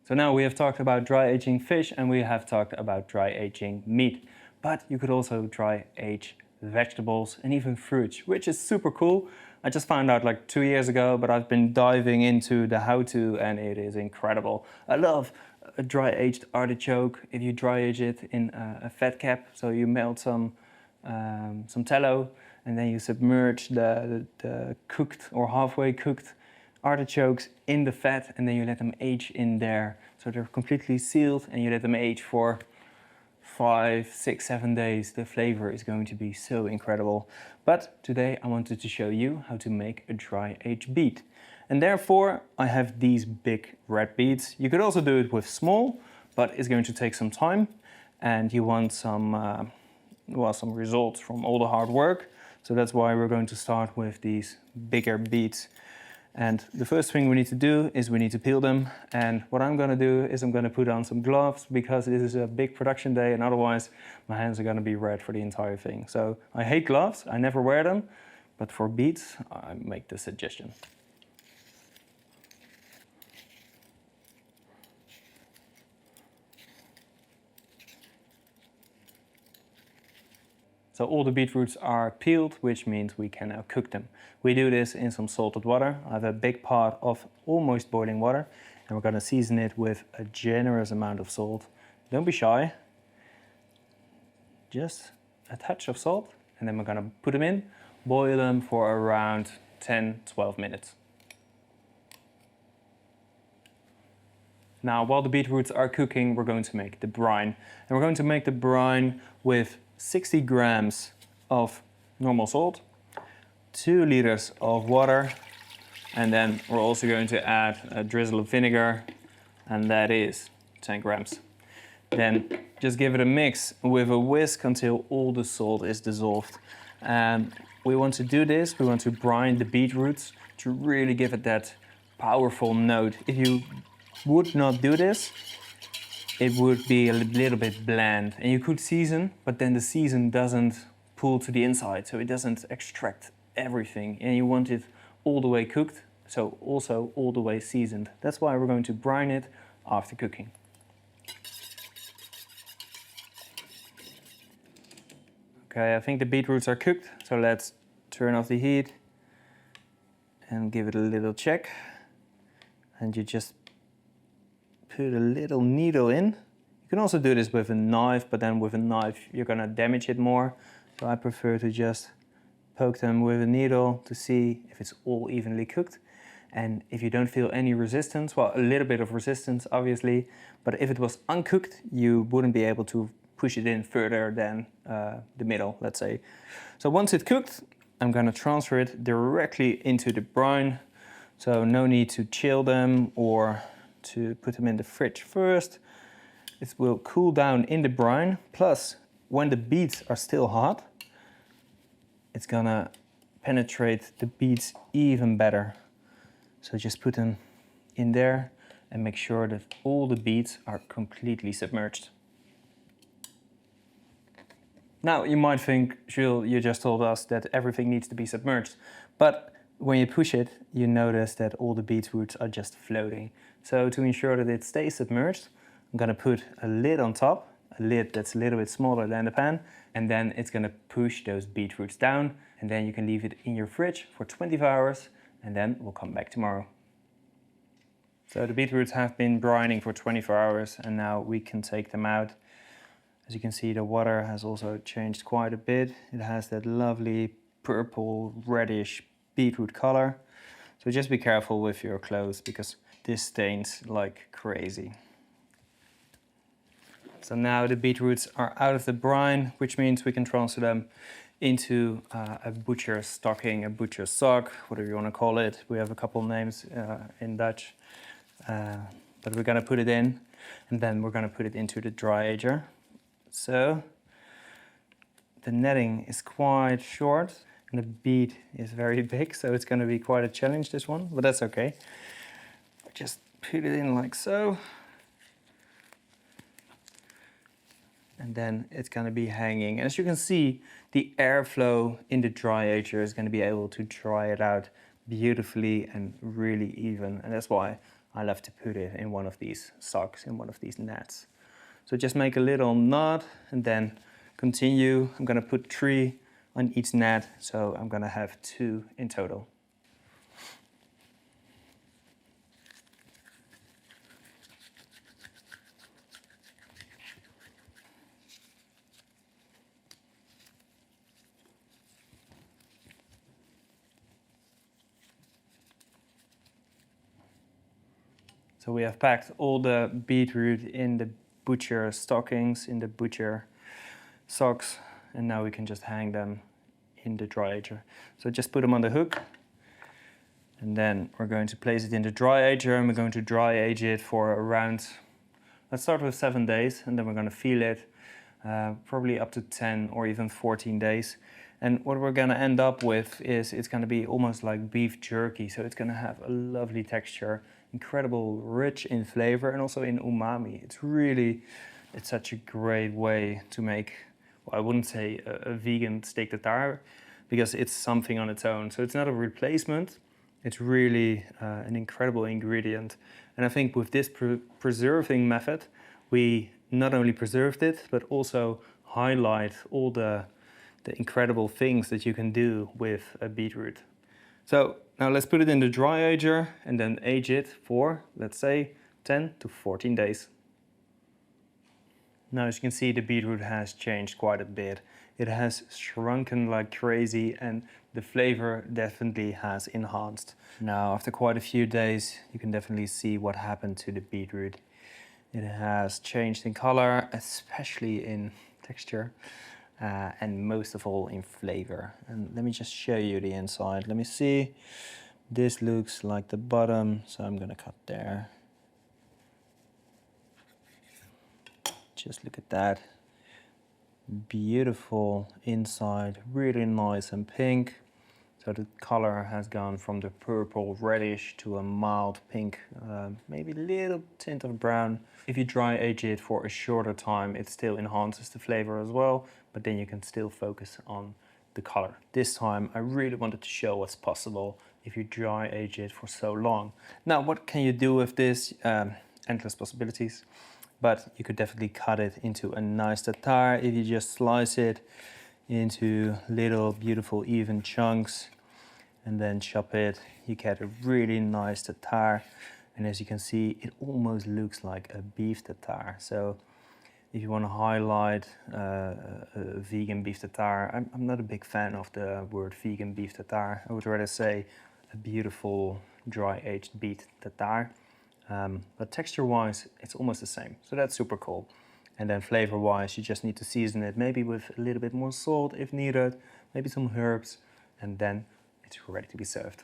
So now we have talked about dry aging fish and we have talked about dry aging meat. But you could also dry age vegetables and even fruits, which is super cool. I just found out like 2 years ago, but I've been diving into the how-to and it is incredible. I love a dry aged artichoke. If you dry age it in a fat cap, so you melt some tallow and then you submerge the cooked or halfway cooked artichokes in the fat and then you let them age in there. So they're completely sealed and you let them age for 5, 6, 7 days. The flavor is going to be so incredible. But today I wanted to show you how to make a dry aged beet. And therefore I have these big red beets. You could also do it with small, but it's going to take some time and you want some results from all the hard work. So that's why we're going to start with these bigger beets. And the first thing we need to do is we need to peel them. And what I'm going to do is I'm going to put on some gloves because this is a big production day and otherwise my hands are going to be red for the entire thing. So I hate gloves, I never wear them, but for beets I make the suggestion. So all the beetroots are peeled, which means we can now cook them. We do this in some salted water. I have a big pot of almost boiling water and we're going to season it with a generous amount of salt. Don't be shy, just a touch of salt and then we're going to put them in, boil them for around 10-12 minutes. Now while the beetroots are cooking we're going to make the brine. And we're going to make the brine with 60 grams of normal salt, 2 liters of water, and then we're also going to add a drizzle of vinegar, and that is 10 grams. Then just give it a mix with a whisk until all the salt is dissolved. And we want to do this, we want to brine the beetroots to really give it that powerful note. If you would not do this, it would be a little bit bland and you could season, but then the season doesn't pull to the inside, so it doesn't extract everything and you want it all the way cooked, so also all the way seasoned. That's why we're going to brine it after cooking. Okay, I think the beetroots are cooked, so let's turn off the heat and give it a little check. And you just put a little needle in. You can also do this with a knife, but then with a knife you're gonna damage it more. So I prefer to just poke them with a needle to see if it's all evenly cooked. And if you don't feel any resistance, well, a little bit of resistance obviously, but if it was uncooked you wouldn't be able to push it in further than the middle, let's say. So once it's cooked, I'm gonna transfer it directly into the brine. So no need to chill them or to put them in the fridge first. It will cool down in the brine, plus when the beets are still hot, it's gonna penetrate the beets even better. So just put them in there and make sure that all the beets are completely submerged. Now you might think, Jules, you just told us that everything needs to be submerged, but when you push it, you notice that all the beetroots are just floating. So to ensure that it stays submerged, I'm gonna put a lid on top, a lid that's a little bit smaller than the pan, and then it's gonna push those beetroots down, and then you can leave it in your fridge for 24 hours, and then we'll come back tomorrow. So the beetroots have been brining for 24 hours, and now we can take them out. As you can see, the water has also changed quite a bit. It has that lovely purple, reddish beetroot color. So just be careful with your clothes because this stains like crazy. So now the beetroots are out of the brine, which means we can transfer them into a butcher's stocking, a butcher's sock, whatever you want to call it. We have a couple names in Dutch, but we're going to put it in and then we're going to put it into the dry ager. So the netting is quite short and the beet is very big, so it's going to be quite a challenge, this one, but that's okay. Just put it in like so. And then it's going to be hanging. And as you can see, the airflow in the dry ager is going to be able to dry it out beautifully and really even. And that's why I love to put it in one of these socks, in one of these nets. So just make a little knot and then continue. I'm gonna put 3 on each net, so I'm gonna have 2 in total. So we have packed all the beetroot in the butcher stockings, in the butcher socks, and now we can just hang them in the dry ager. So just put them on the hook, and then we're going to place it in the dry ager, and we're going to dry age it for around, let's start with 7 days, and then we're going to feel it probably up to 10 or even 14 days. And what we're going to end up with is it's going to be almost like beef jerky, so it's going to have a lovely texture, incredible rich in flavor and also in umami. It's such a great way to make, well, I wouldn't say a vegan steak tartare, because it's something on its own. So it's not a replacement, it's really an incredible ingredient. And I think with this preserving method, we not only preserved it, but also highlight all the incredible things that you can do with a beetroot. So now let's put it in the dry ager and then age it for, let's say, 10 to 14 days. Now, as you can see, the beetroot has changed quite a bit. It has shrunken like crazy and the flavor definitely has enhanced. Now, after quite a few days, you can definitely see what happened to the beetroot. It has changed in color, especially in texture. And most of all in flavor. And let me just show you the inside. Let me see. This looks like the bottom, so I'm gonna cut there. Just look at that. Beautiful inside, really nice and pink. So the color has gone from the purple reddish to a mild pink, maybe a little tint of brown. If you dry age it for a shorter time, it still enhances the flavor as well, but then you can still focus on the color. This time I really wanted to show what's possible if you dry age it for so long. Now, what can you do with this? Endless possibilities, but you could definitely cut it into a nice tartare if you just slice it into little beautiful even chunks and then chop it. You get a really nice tartare, and as you can see, it almost looks like a beef tartare. So if you want to highlight a vegan beef tartare, I'm not a big fan of the word vegan beef tartare. I would rather say a beautiful dry aged beef tartare. But texture wise, it's almost the same. So that's super cool. And then flavor wise, you just need to season it maybe with a little bit more salt if needed, maybe some herbs, and then it's ready to be served.